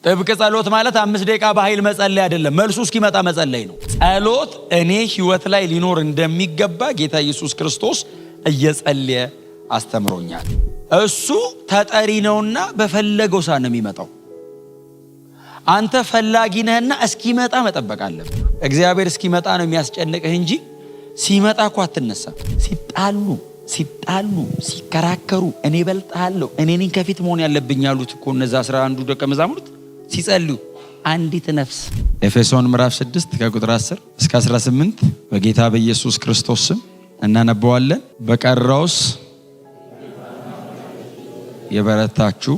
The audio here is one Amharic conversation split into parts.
ጥብቅ ጸሎት ማለት 5 ደቂቃ በኃይል መጸለይ አይደለም፣ መልሱ እስኪመጣ መጸለይ ነው። ጸሎት እኔ ህይወት ላይ ሊኖር እንደሚገባ ጌታ ኢየሱስ ክርስቶስ እየጸለየ አስተምሮኛል። እሱ ተጠሪ ነውና በፈለገው ሰዓት ነው የሚመጣው። አንተ ፈላጊ ነህና እስኪመጣ መጠበቅ አለብህ። እግዚአብሔር እስኪመጣ ነው የሚያስጨንቅህ እንጂ ሲመጣ እኮ አትነሳም። ሲጣሉ ሲከራከሩ እኔ በልጣለሁ እኔ ነኝ ከፊት መሆን ያለብኝ ያሉት እኮ እነዛ 11 ደቀ መዛሙርት ሲጸልዩ አንዲት ነፍስ ኤፌሶን ምዕራፍ 6 ከቁጥር 10 እስከ 18 በጌታ በኢየሱስ ክርስቶስ ስም እናነበዋለን። በቀረውስ የበረታችሁ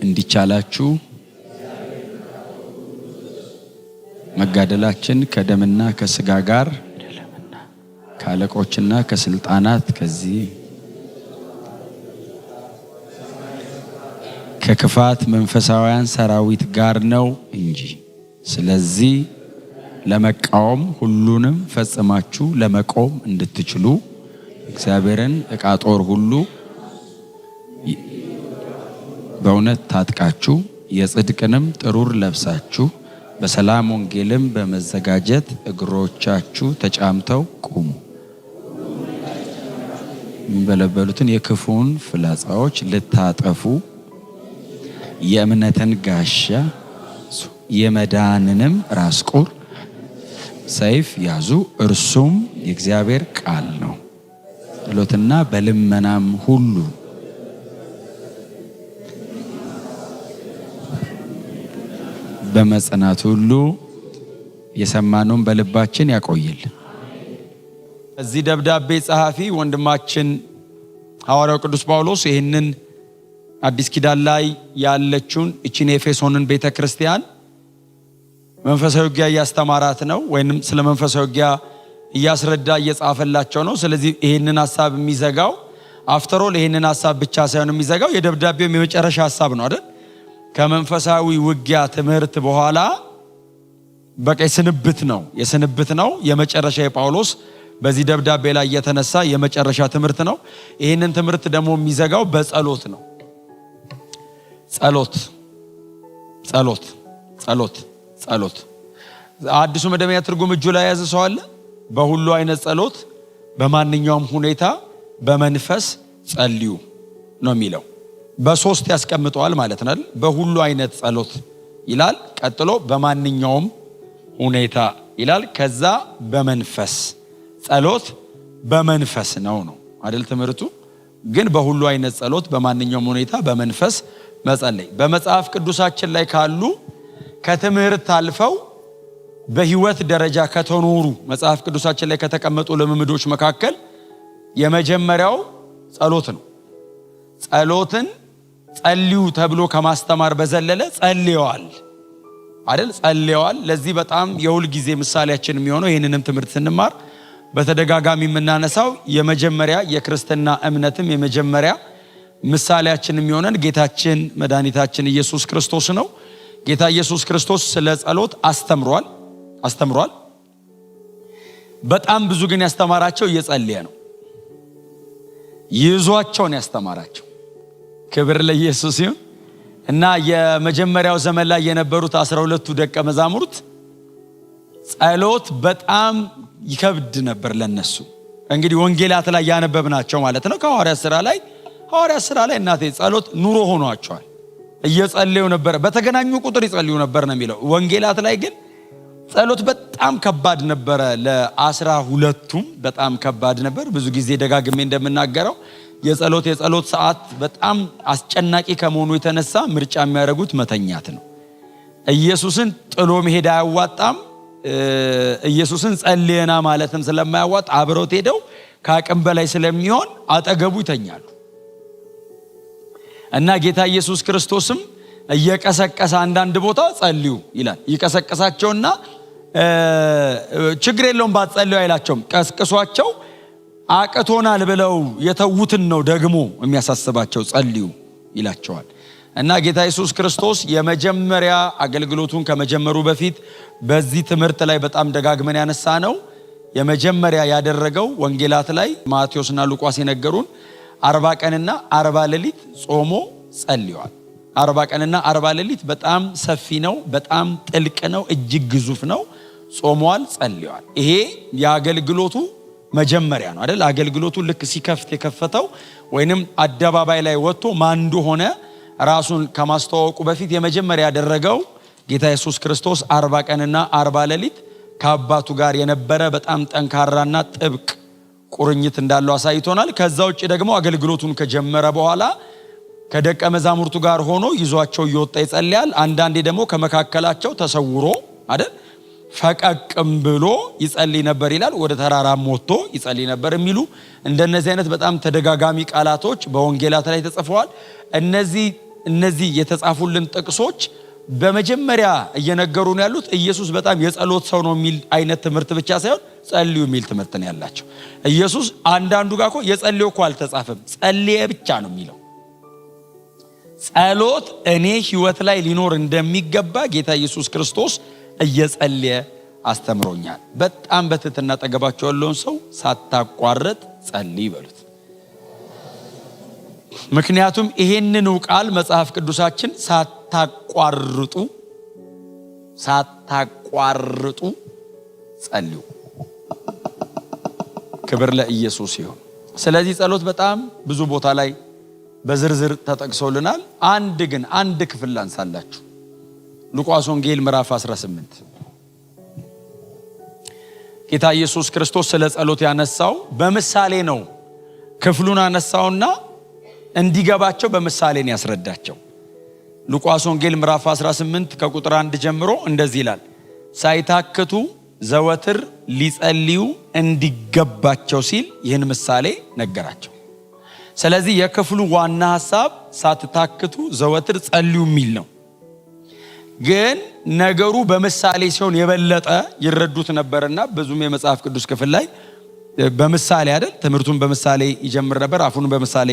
እንዲቻላችሁ መጋደላችን ከደምና ከስጋ ጋር ከአለቆችና ከስልጣናት ከዚህ ከክፋት መንፈሳውያን ሰራዊት ጋር ነው እንጂ። ስለዚህ ለመቃወም ሁሉንም ፈጽማችሁ ለመቆም እንድትችሉ እግዚአብሔርን ዕቃ ጦር ሁሉ በእውነት ታጥቃችሁ የጽድቅንም ጥሩር ለብሳችሁ በሰላም ወንጌልም በመዘጋጀት እግሮቻችሁ ተጫምተው ቁሙ። የሚበለበሉትን የክፉን ፍላጻዎች ልታጠፉ የእምነትን ጋሻ የመዳንንም ራስ ቁር ሰይፍ ያዙ፣ እርሱም የእግዚአብሔር ቃል ነው። ጸሎትና በልመናም ሁሉ በመጽናት ሁሉ የሰማነውን በልባችን ያቆይል። እዚህ ደብዳቤ ጸሐፊ ወንድማችን ሐዋርያው ቅዱስ ጳውሎስ ይህንን አዲስ ኪዳን ላይ ያለችውን እቺን ኤፌሶንን ቤተክርስቲያን መንፈሳዊ ውጊያ እያስተማራት ነው፣ ወይንም ስለ መንፈሳዊ ውጊያ እያስረዳ እየጻፈላቸው ነው። ስለዚህ ይህንን ሐሳብ የሚዘጋው አፍተሮል ይህንን ሐሳብ ብቻ ሳይሆን የሚዘጋው የደብዳቤው የመጨረሻ ሐሳብ ነው አይደል? ከመንፈሳዊ ውጊያ ትምህርት በኋላ በቃ የስንብት ነው የመጨረሻ የጳውሎስ በዚህ ደብዳቤ ላይ የተነሳ የመጨረሻ ትምህርት ነው። ይህንን ትምህርት ደግሞ የሚዘጋው በጸሎት ነው። ጸሎት አዲሱ መደበኛ ትርጉም እጁ ላይ ያዘ ሰው አለ። በሁሉ አይነት ጸሎት በማንኛውም ሁኔታ በመንፈስ ጸልዩ ነው የሚለው። በሶስት ያስቀምጠዋል ማለት ነው። በሁሉ አይነት ጸሎት ይላል፣ ቀጥሎ በማንኛውም ሁኔታ ይላል፣ ከዛ በመንፈስ ጸሎት በመንፈስ ነው አይደል ትምህርቱ። ግን በሁሉ አይነት ጸሎት በማንኛውም ሁኔታ በመንፈስ መጸለይ በመጽሐፍ ቅዱሳችን ላይ ካሉ ከትምህርት አልፈው በህይወት ደረጃ ከተኖሩ መጽሐፍ ቅዱሳችን ላይ ከተቀመጡ ልምምዶች መካከል የመጀመሪያው ጸሎት ነው። ጸሎትን ጸልዩ ተብሎ ከማስተማር በዘለለ ጸልየዋል አይደል? ጸልየዋል። ለዚህ በጣም የሁል ጊዜ ምሳሌያችን የሚሆነው ይህንንም ትምህርት ስንማር በተደጋጋሚ የምናነሳው የመጀመሪያ የክርስትና እምነትም የመጀመሪያ ምሳሌያችን የሚሆነን ጌታችን መድኃኒታችን ኢየሱስ ክርስቶስ ነው። ጌታ ኢየሱስ ክርስቶስ ስለ ጸሎት አስተምሯል። በጣም ብዙ ግን ያስተማራቸው እየጸለየ ነው። ይዟቸውን ያስተማራቸው። ክብር ለኢየሱስ ይሁን። እና የመጀመሪያው ዘመን ላይ የነበሩት 12ቱ ደቀ መዛሙርት ጸሎት በጣም ይከብድ ነበር ለነሱ። እንግዲህ ወንጌላት ላይ ያነበብናቸው ማለት ነው። ከሐዋርያት ሥራ ላይ እናቴ ጸሎት ኑሮ ሆኗቸዋል። እየጸለዩ ነበር፣ በተገናኙ ቁጥር ይጸልዩ ነበር ነው የሚለው። ወንጌላት ላይ ግን ጸሎት በጣም ከባድ ነበረ። ለ12ቱም በጣም ከባድ ነበር። ብዙ ጊዜ ደጋግሜ እንደምናገረው የጸሎት ሰዓት በጣም አስጨናቂ ከመሆኑ የተነሳ ምርጫ የሚያደርጉት መተኛት ነው። ኢየሱስን ጥሎ መሄድ አያዋጣም። ኢየሱስን ጸልየና ማለትም ስለማያዋጣ አብረውት ሄደው ከአቅም በላይ ስለሚሆን አጠገቡ ይተኛሉ። እና ጌታ ኢየሱስ ክርስቶስም እየቀሰቀሰ አንዳንድ ቦታ ጸልዩ ይላል። ይቀሰቀሳቸውና ችግር የለውም ባትጸልዩ አይላቸውም። ቀስቅሷቸው አቅቶናል ብለው የተዉትን ነው ደግሞ የሚያሳስባቸው። ጸልዩ ይላቸዋል። እና ጌታ ኢየሱስ ክርስቶስ የመጀመሪያ አገልግሎቱን ከመጀመሩ በፊት በዚህ ትምህርት ላይ በጣም ደጋግመን ያነሳ ነው። የመጀመሪያ ያደረገው ወንጌላት ላይ ማቴዎስና ሉቃስ የነገሩን 40 ቀንና 40 ሌሊት ጾሞ ጸልየዋል። 40 ቀንና 40 ሌሊት በጣም ሰፊ ነው፣ በጣም ጥልቅ ነው፣ እጅግ ግዙፍ ነው። ጾመዋል፣ ጸልየዋል። ይሄ የአገልግሎቱ መጀመሪያ ነው አይደል? አገልግሎቱ ልክ ሲከፍት የከፈተው ወይንም አደባባይ ላይ ወጥቶ ማን እንደሆነ ራሱን ከማስተዋወቁ በፊት የመጀመሪያ ያደረገው ጌታ ኢየሱስ ክርስቶስ 40 ቀንና 40 ሌሊት ከአባቱ ጋር የነበረ በጣም ጠንካራና ጥብቅ ቁርኝት እንዳለው አሳይቶናል። ከዛ ውጭ ደግሞ አገልግሎቱን ከጀመረ በኋላ ከደቀ መዛሙርቱ ጋር ሆኖ ይዟቸው እየወጣ ይጸልያል። አንዳንዴ ደግሞ ከመካከላቸው ተሰውሮ አይደል ፈቀቅም ብሎ ይጸልይ ነበር ይላል። ወደ ተራራም ወጥቶ ይጸልይ ነበር የሚሉ እንደነዚህ አይነት በጣም ተደጋጋሚ ቃላቶች በወንጌላት ላይ ተጽፈዋል። እነዚህ የተጻፉልን ጥቅሶች በመጀመሪያ እየነገሩን ያሉት ኢየሱስ በጣም የጸሎት ሰው ነው የሚል አይነት ትምህርት ብቻ ሳይሆን ጸልዩ የሚል ትምህርት ነው ያላቸው። ኢየሱስ አንዳንዱ ጋር እኮ የጸልዩ እኮ አልተጻፈም፣ ጸልየ ብቻ ነው የሚለው። ጸሎት እኔ ህይወት ላይ ሊኖር እንደሚገባ ጌታ ኢየሱስ ክርስቶስ እየጸለየ አስተምሮኛል። በጣም በትህትና አጠገባቸው ያለውን ሰው ሳታቋርጥ ጸልይ በሉት። ምክንያቱም ይሄንን ቃል መጽሐፍ ቅዱሳችን ሳታቋርጡ ጸልዩ። ክብር ለኢየሱስ ይሁን። ስለዚህ ጸሎት በጣም ብዙ ቦታ ላይ በዝርዝር ተጠቅሶልናል። አንድ ክፍል ላንሳላችሁ። ሉቃስ ወንጌል ምዕራፍ 18 ጌታ ኢየሱስ ክርስቶስ ስለ ጸሎት ያነሳው በምሳሌ ነው። ክፍሉን አነሳውና እንዲገባቸው በምሳሌ ነው ያስረዳቸው። ሉቃስ ወንጌል ምዕራፍ 18 ከቁጥር 1 ጀምሮ እንደዚህ ይላል። ሳይታክቱ ዘወትር ሊጸልዩ እንዲገባቸው ሲል ይህን ምሳሌ ነገራቸው። ስለዚህ የክፍሉ ዋና ሐሳብ ሳትታክቱ ዘወትር ጸልዩ የሚል ነው። ግን ነገሩ በምሳሌ ሲሆን የበለጠ ይረዱት ነበርና ብዙም የመጽሐፍ ቅዱስ ክፍል ላይ በምሳሌ አይደል ትምህርቱን በምሳሌ ይጀምር ነበር፣ አፉን በምሳሌ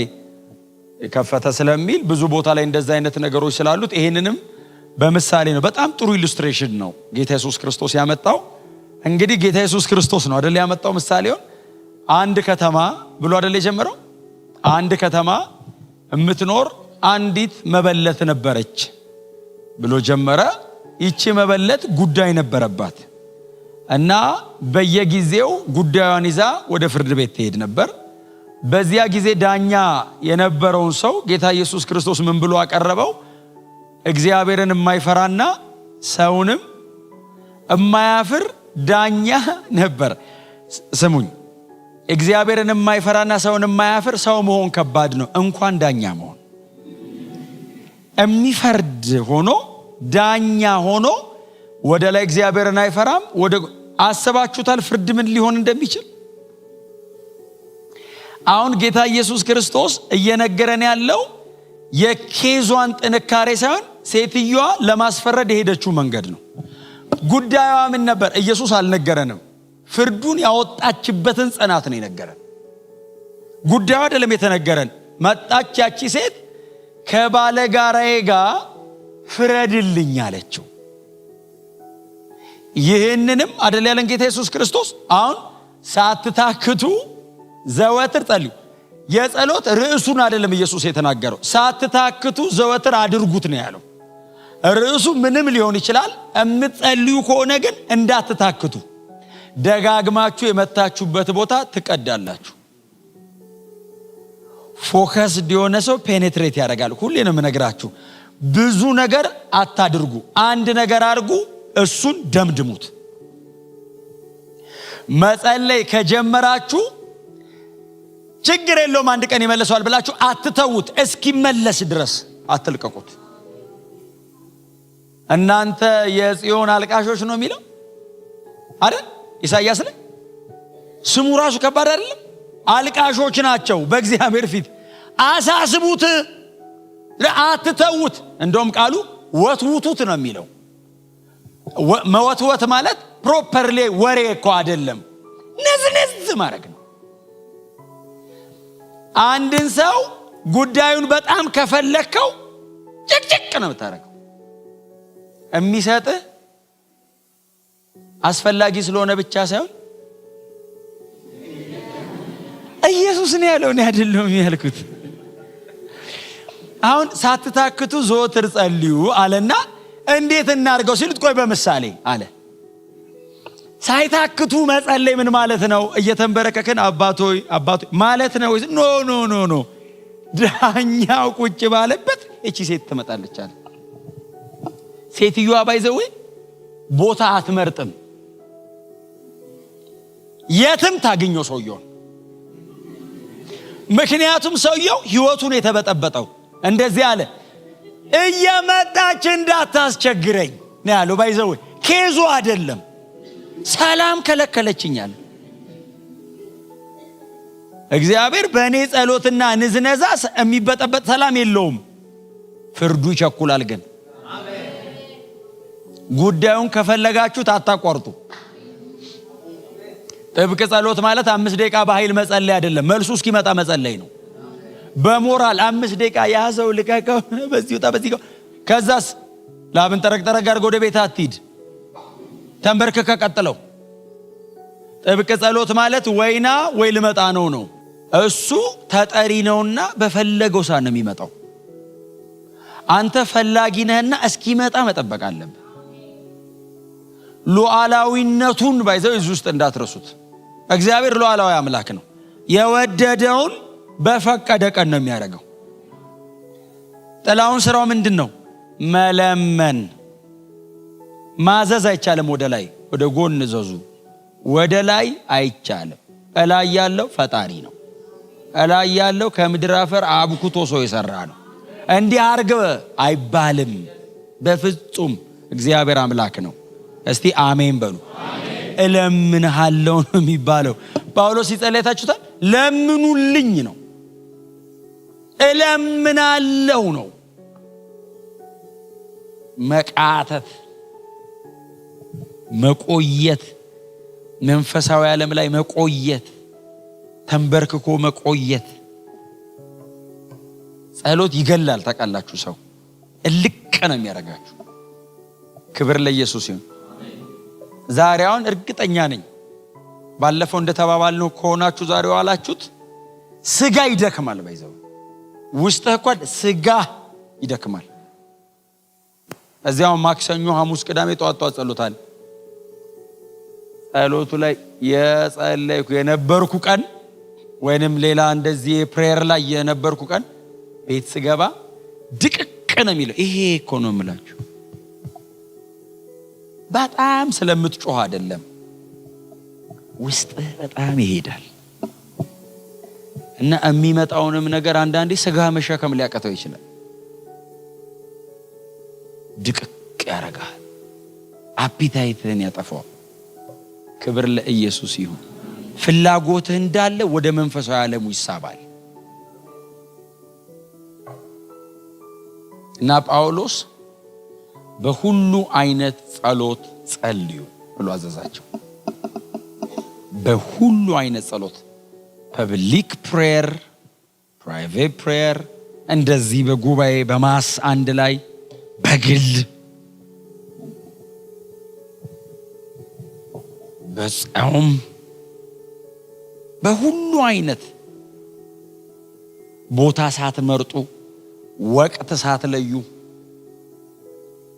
ከፈተ ስለሚል ብዙ ቦታ ላይ እንደዛ አይነት ነገሮች ስላሉት ይሄንንም በምሳሌ ነው። በጣም ጥሩ ኢሉስትሬሽን ነው ጌታ ኢየሱስ ክርስቶስ ያመጣው። እንግዲህ ጌታ ኢየሱስ ክርስቶስ ነው አይደል ያመጣው ምሳሌውን። አንድ ከተማ ብሎ አይደል የጀመረው። አንድ ከተማ የምትኖር አንዲት መበለት ነበረች ብሎ ጀመረ። ይቺ መበለት ጉዳይ ነበረባት እና በየጊዜው ጉዳዩን ይዛ ወደ ፍርድ ቤት ትሄድ ነበር። በዚያ ጊዜ ዳኛ የነበረውን ሰው ጌታ ኢየሱስ ክርስቶስ ምን ብሎ አቀረበው? እግዚአብሔርን የማይፈራና ሰውንም የማያፍር ዳኛ ነበር። ስሙኝ፣ እግዚአብሔርን የማይፈራና ሰውን የማያፍር ሰው መሆን ከባድ ነው፣ እንኳን ዳኛ መሆን። የሚፈርድ ሆኖ ዳኛ ሆኖ ወደ ላይ እግዚአብሔርን አይፈራም። አስባችሁታል ፍርድ ምን ሊሆን እንደሚችል? አሁን ጌታ ኢየሱስ ክርስቶስ እየነገረን ያለው የኬዟን ጥንካሬ ሳይሆን ሴትዮዋ ለማስፈረድ የሄደችው መንገድ ነው። ጉዳዩዋ ምን ነበር? ኢየሱስ አልነገረንም። ፍርዱን ያወጣችበትን ጽናት ነው የነገረን። ጉዳዩ አይደለም የተነገረን። መጣች ያቺ ሴት ከባለጋራዬ ጋር ፍረድልኝ አለችው። ይህንንም አይደል ያለን ጌታ ኢየሱስ ክርስቶስ። አሁን ሳትታክቱ ዘወትር ጸልዩ። የጸሎት ርዕሱን አይደለም ኢየሱስ የተናገረው። ሳትታክቱ ዘወትር አድርጉት ነው ያለው። ርዕሱ ምንም ሊሆን ይችላል። የምትጸልዩ ከሆነ ግን እንዳትታክቱ። ደጋግማችሁ የመታችሁበት ቦታ ትቀዳላችሁ። ፎከስ የሆነ ሰው ፔኔትሬት ያደርጋል። ሁሌ ነው የምነግራችሁ። ብዙ ነገር አታድርጉ፣ አንድ ነገር አድርጉ፣ እሱን ደምድሙት። መጸለይ ከጀመራችሁ ችግር የለውም አንድ ቀን ይመለሰዋል ብላችሁ አትተውት። እስኪመለስ ድረስ አትልቀቁት። እናንተ የጽዮን አልቃሾች ነው የሚለው አይደል? ኢሳይያስ ላይ ስሙ ራሱ ከባድ አይደለም? አልቃሾች ናቸው በእግዚአብሔር ፊት። አሳስቡት፣ አትተውት። እንደውም ቃሉ ወትውቱት ነው የሚለው። መወትወት ማለት ፕሮፐርሊ ወሬ እኮ አይደለም፣ ነዝነዝ ማድረግ ነው። አንድን ሰው ጉዳዩን በጣም ከፈለከው ጭቅጭቅ ነው የምታረገው። የሚሰጥህ አስፈላጊ ስለሆነ ብቻ ሳይሆን ኢየሱስ ነው ያለው፣ እኔ አይደለም ያልኩት። አሁን ሳትታክቱ ዘወትር ጸልዩ አለና እንዴት እናርገው ሲሉት ቆይ በምሳሌ አለ። ሳይታክቱ መጸለይ ምን ማለት ነው? እየተንበረከከን አባቶይ ማለት ነው? ኖ ዳኛው ቁጭ ባለበት እቺ ሴት ትመጣለች አለ። ሴትዮዋ ባይዘው ቦታ አትመርጥም፣ የትም ታገኘው ሰውየው። ምክንያቱም ሰውየው ህይወቱን የተበጠበጠው እንደዚህ አለ፣ እየመጣች እንዳታስቸግረኝ ነው ያለው። ባይዘው ኬዙ አይደለም፣ ሰላም ከለከለችኛል። እግዚአብሔር በእኔ ጸሎትና ንዝነዛ የሚበጠበጥ ሰላም የለውም። ፍርዱ ይቸኩላል። ግን ጉዳዩን ከፈለጋችሁት አታቋርጡ። ጥብቅ ጸሎት ማለት 5 ደቂቃ በኃይል መጸለይ አይደለም፣ መልሱ እስኪመጣ መጸለይ ነው። በሞራል 5 ደቂቃ ያዘው ልቀቀው በዚህ ወጣ በዚህ ከዛስ ላብን ጠረቅ አድርጎ ወደ ቤት አትሂድ፣ ተንበርከከ ቀጥለው። ጥብቅ ጸሎት ማለት ወይና ወይ ልመጣ ነው። እሱ ተጠሪ ነውና በፈለገው ሰዓት ነው የሚመጣው። አንተ ፈላጊ ነህና እስኪመጣ መጠበቅ አለብህ። ሉዓላዊነቱን ባይዘው እዚህ ውስጥ እንዳትረሱት። እግዚአብሔር ሉዓላዊ አምላክ ነው። የወደደውን በፈቀደ ቀን ነው የሚያደርገው። ጥላውን ስራው ምንድነው? መለመን። ማዘዝ አይቻልም። ወደ ላይ ወደ ጎን ዘዙ። ወደ ላይ አይቻልም። እላይ ያለው ፈጣሪ ነው። እላይ ያለው ከምድር አፈር አብኩቶ ሰው የሰራ ነው። እንዲህ አርግ አይባልም በፍጹም። እግዚአብሔር አምላክ ነው። እስቲ አሜን በሉ። እለምንሃለሁ ነው የሚባለው። ጳውሎስ ሲጸልይ ታችሁታል። ለምኑልኝ ነው፣ እለምናለሁ ነው። መቃተት፣ መቆየት፣ መንፈሳዊ ዓለም ላይ መቆየት፣ ተንበርክኮ መቆየት። ጸሎት ይገላል። ታውቃላችሁ፣ ሰው እልቅ ነው የሚያደርጋችሁ። ክብር ለኢየሱስ ይሁን። ዛሬ አሁን እርግጠኛ ነኝ ባለፈው እንደተባባልነው ከሆናችሁ ዛሬው አላችሁት ስጋ ይደክማል። ባይዘው ውስጥህ እንኳን ስጋ ይደክማል። እዚያው ማክሰኞ፣ ሐሙስ፣ ቅዳሜ ጧት ጸሎታል። ጸሎቱ ላይ የጸለይኩ የነበርኩ ቀን ወይንም ሌላ እንደዚህ ፕሬየር ላይ የነበርኩ ቀን ቤት ስገባ ድቅቅ ነው የሚለው። ይሄ እኮ ነው የምላችሁ። በጣም ስለምትጮህ አይደለም፣ ውስጥህ በጣም ይሄዳል እና የሚመጣውንም ነገር አንዳንዴ ስጋ መሸከም ሊያቀተው ይችላል። ድቅቅ ያረጋል፣ አፒታይትህን ያጠፋዋል። ክብር ለኢየሱስ ይሁን። ፍላጎትህ እንዳለ ወደ መንፈሳዊ ዓለሙ ይሳባል። እና ጳውሎስ በሁሉ አይነት ጸሎት ጸልዩ ብሎ አዘዛቸው። በሁሉ አይነት ጸሎት፣ ፐብሊክ ፕሬየር፣ ፕራይቬት ፕሬየር፣ እንደዚህ በጉባኤ በማስ አንድ ላይ፣ በግል በጾም፣ በሁሉ አይነት ቦታ ሳትመርጡ፣ ወቅት ሳትለዩ፣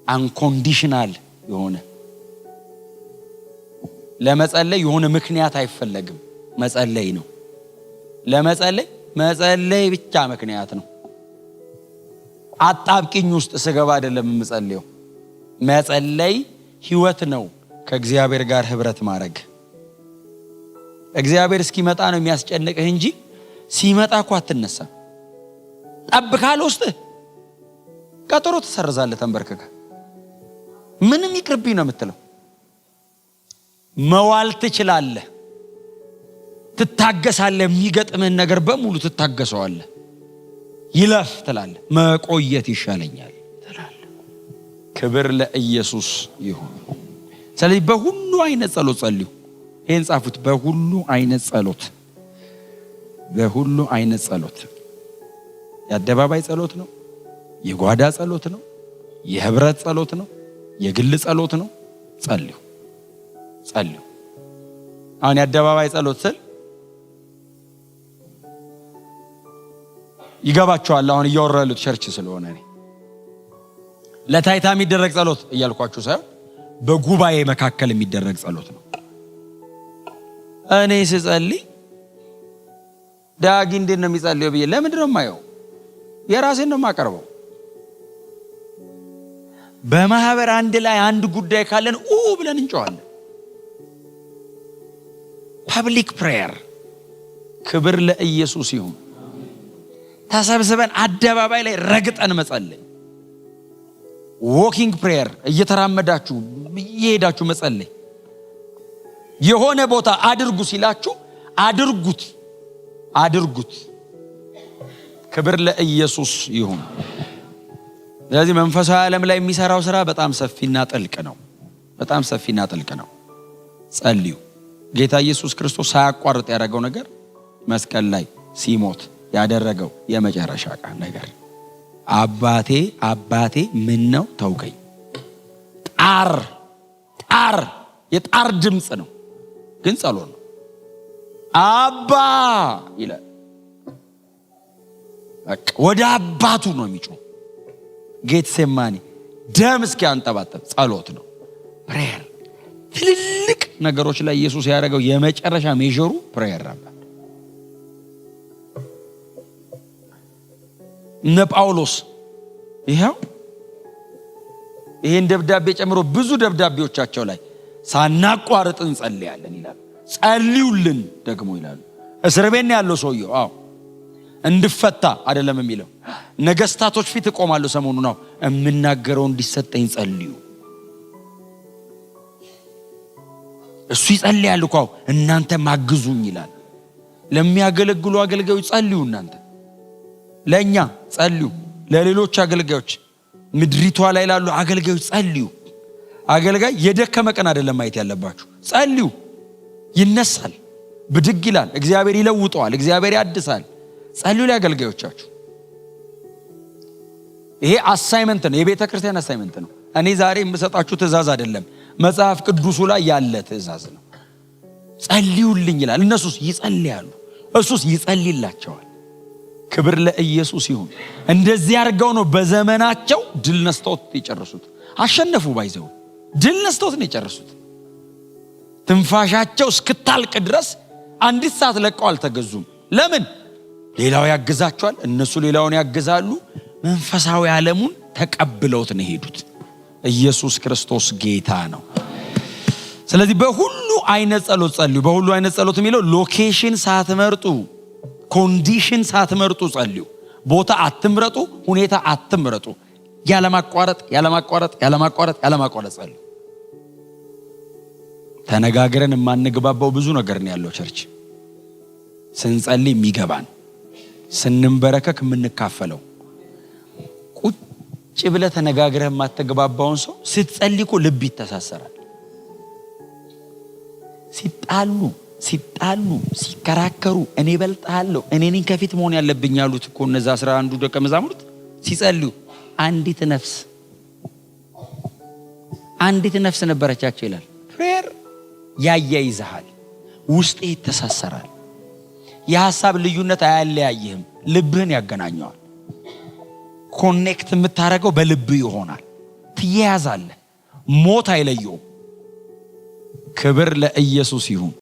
አንኮንዲሽናል የሆነ ለመጸለይ የሆነ ምክንያት አይፈለግም። መጸለይ ነው። መጸለይ ብቻ ምክንያት ነው። አጣብቂኝ ውስጥ ስገባ አይደለም የምጸልየው። መጸለይ ህይወት ነው። ከእግዚአብሔር ጋር ህብረት ማድረግ። እግዚአብሔር እስኪመጣ ነው የሚያስጨንቅህ እንጂ ሲመጣ እኮ አትነሳም። ጠብቃል ውስጥ ቀጠሮ ተሰርዛለህ። ተንበርክከ ምንም ይቅርብኝ ነው የምትለው። መዋል ትችላለህ፣ ትታገሳለህ። የሚገጥምህን ነገር በሙሉ ትታገሰዋለህ። ይለፍ ትላለህ። መቆየት ይሻለኛል ትላለህ። ክብር ለኢየሱስ ይሁን። ስለዚህ በሁሉ አይነት ጸሎት ጸልዩ። ይሄን ጻፉት። በሁሉ አይነት ጸሎት፣ በሁሉ አይነት ጸሎት። የአደባባይ ጸሎት ነው፣ የጓዳ ጸሎት ነው፣ የህብረት ጸሎት ነው፣ የግል ጸሎት ነው። ጸልዩ። አሁን የአደባባይ ጸሎት ስል ይገባችኋል? አሁን እያወራሉት ቸርች ስለሆነ እኔ ለታይታ የሚደረግ ጸሎት እያልኳችሁ ሳይሆን በጉባኤ መካከል የሚደረግ ጸሎት ነው። እኔ ስጸልይ ዳጊ እንዴት ነው የሚጸልየው ብዬ ለምንድን ነው የማየው? የራሴን ነው የማቀርበው። በማህበር አንድ ላይ አንድ ጉዳይ ካለን ብለን እንጨዋለን። ፐብሊክ ፕሬየር። ክብር ለኢየሱስ ይሁን። ተሰብስበን አደባባይ ላይ ረግጠን መጸለይ። ዎኪንግ ፕሬየር፣ እየተራመዳችሁ እየሄዳችሁ መጸለይ። የሆነ ቦታ አድርጉ ሲላችሁ አድርጉት። ክብር ለኢየሱስ ይሁን። ስለዚህ መንፈሳዊ ዓለም ላይ የሚሰራው ስራ በጣም ሰፊና ጥልቅ ነው። ጸልዩ። ጌታ ኢየሱስ ክርስቶስ ሳያቋርጥ ያደረገው ነገር መስቀል ላይ ሲሞት ያደረገው የመጨረሻ ቃል ነገር አባቴ ምን ነው ተውከኝ። የጣር ድምጽ ነው፣ ግን ጸሎት ነው። አባ ይላል። ወደ አባቱ ነው የሚጮህ። ጌትሴማኒ ደም እስኪያንጠባጠብ ጸሎት ነው፣ ፕሬየር። ትልልቅ ነገሮች ላይ ኢየሱስ ያደረገው የመጨረሻ ሜጀሩ ፕሬየር ነበር። እነ ጳውሎስ ይሄን ደብዳቤ ጨምሮ ብዙ ደብዳቤዎቻቸው ላይ ሳናቋርጥ እንጸልያለን ይላሉ። ጸልዩልን ደግሞ ይላሉ። እስር ቤት ነው ያለው ሰውየው። እንድፈታ አይደለም የሚለው። ነገስታቶች ፊት እቆማለሁ ሰሞኑ ነው የምናገረው እንዲሰጠኝ ጸልዩ። እሱ ይጸልያል እኮ እናንተ ማግዙኝ ይላል። ለሚያገለግሉ አገልጋዮች ጸልዩ። እናንተ ለኛ ጸልዩ። ለሌሎች አገልጋዮች ምድሪቷ ላይ ላሉ አገልጋዮች ጸልዩ። አገልጋይ የደከመ ቀን አይደለም ማየት ያለባችሁ። ጸልዩ። ይነሳል፣ ብድግ ይላል። እግዚአብሔር ይለውጠዋል፣ እግዚአብሔር ያድሳል። ጸልዩ ለአገልጋዮቻችሁ። ይሄ አሳይመንት ነው፣ የቤተ ክርስቲያን አሳይመንት ነው። እኔ ዛሬ የምሰጣችሁ ትእዛዝ አይደለም፣ መጽሐፍ ቅዱሱ ላይ ያለ ትእዛዝ ነው። ጸልዩልኝ ይላል። እነሱስ ይጸልያሉ፣ እሱስ ይጸልይላቸዋል። ክብር ለኢየሱስ ይሁን። እንደዚህ አድርገው ነው በዘመናቸው ድል ነስተውት የጨረሱት። አሸነፉ፣ ባይዘው ድል ነስተውት ነው የጨረሱት። ትንፋሻቸው እስክታልቅ ድረስ አንዲት ሰዓት ለቀው አልተገዙም። ለምን? ሌላው ያግዛቸዋል፣ እነሱ ሌላውን ያግዛሉ። መንፈሳዊ ዓለሙን ተቀብለውት ነው ሄዱት። ኢየሱስ ክርስቶስ ጌታ ነው። ስለዚህ በሁሉ አይነት ጸሎት ጸልዩ። በሁሉ አይነት ጸሎት የሚለው ሎኬሽን ሳትመርጡ፣ ኮንዲሽን ሳትመርጡ ጸልዩ። ቦታ አትምረጡ፣ ሁኔታ አትምረጡ። ያለማቋረጥ ጸልዩ። ተነጋግረን የማንግባባው ብዙ ነገር ነው ያለው ቸርች። ስንጸልይ የሚገባን፣ ስንንበረከክ የምንካፈለው። ቁጭ ብለህ ተነጋግረህ የማትግባባውን ሰው ስትጸልይ እኮ ልብ ይተሳሰራል። ሲጣሉ ሲከራከሩ እኔ በልጣለሁ እኔ ነኝ ከፊት መሆን ያለብኝ ያሉት እኮ እነዛ 11 ደቀ መዛሙርት ሲጸልዩ አንዲት ነፍስ ነበረቻቸው ይላል። ፕሬየር ያያይዝሃል፣ ውስጥ ይተሳሰራል። የሐሳብ ልዩነት አያለያይህም፣ ልብህን ያገናኘዋል። ኮኔክት የምታረገው በልብ ይሆናል። ትያያዛለህ፣ ሞት አይለየውም። ክብር ለኢየሱስ ይሁን።